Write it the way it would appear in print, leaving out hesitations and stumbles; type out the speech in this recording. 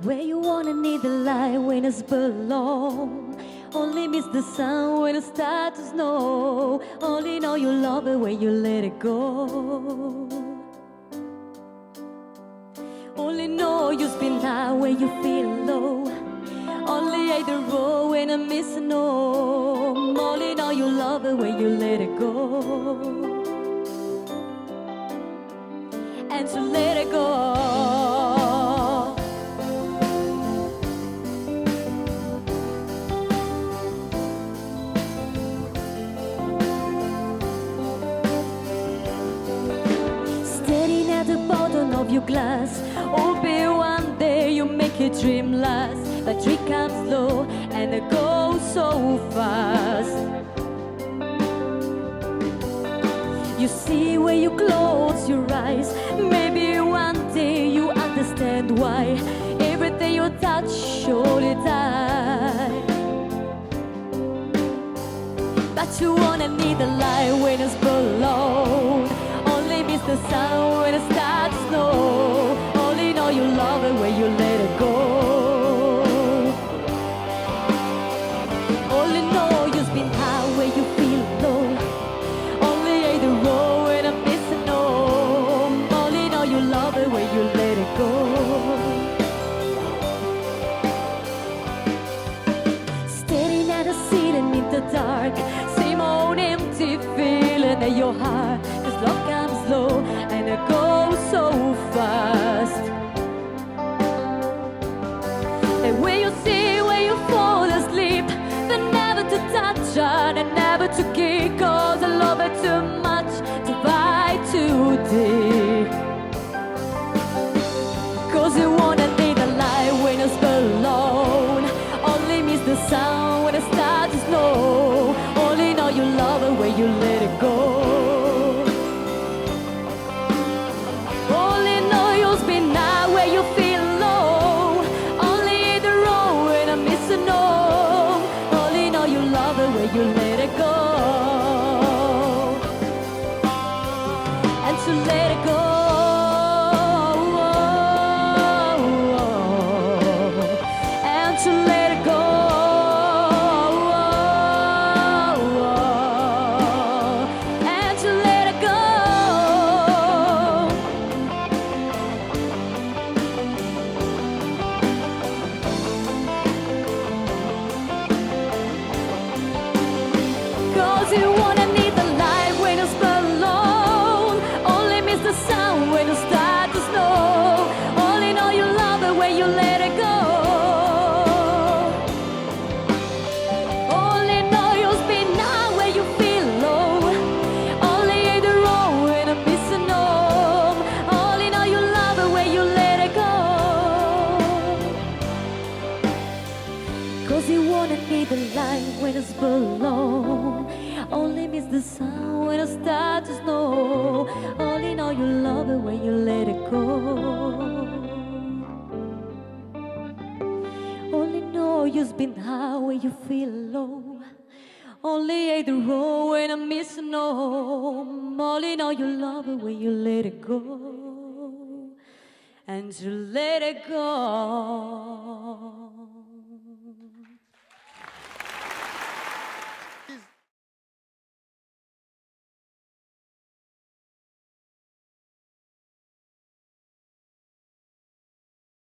Where you wanna need the light when it's below. Only miss the sun when it starts to snow. Only know you love it when you let it go. Only know you spin high when you feel low. Only hate the road when I miss home. Only know you love it when you let it go. And to let it go. Standing at the bottom of your glass, hoping one day you make a dream last. But dream comes slow and it goes so fast. You see when you close your eyes, maybe one day you understand why everything you touch surely die. But you wanna need the light when it's below. Only miss the sun when it starts to snow. Only know you love it when you let it go. Only know you spin high when you feel low. Only hate the road when I'm missing home. Only know you love it when you let it go. Staring at the ceiling in the dark, same old empty feeling in your heart. Cause love comes slow and it goes so fast. And when you see when you fall asleep, then never to touch on and never to keep. Cause I love it too much to bite too deep. Cause you wanna need the light when it's alone. Only miss the sun when it starts to snow. Only know you love it when you let it go. Only know you spin high when you feel low. Only hit the road when I'm missing home. Only know you love it when you let it go. And to let it go. And to let it go. And to let it go. Cause you wanna need the light when it's alone. Only miss the sun when it starts to snow. Only know you love it when you let it go. Only know you spin high when you feel low. Only hate the road when I'm missing home. Only know you love it when you let it go. Cause you wanna need the light when it's below. Only miss the sun when it starts to snow. Only know you love it when you let it go. Only know you spin high when you feel low. Only hate the road when I'm missing home. Only know you love it when you let it go. And to let it go.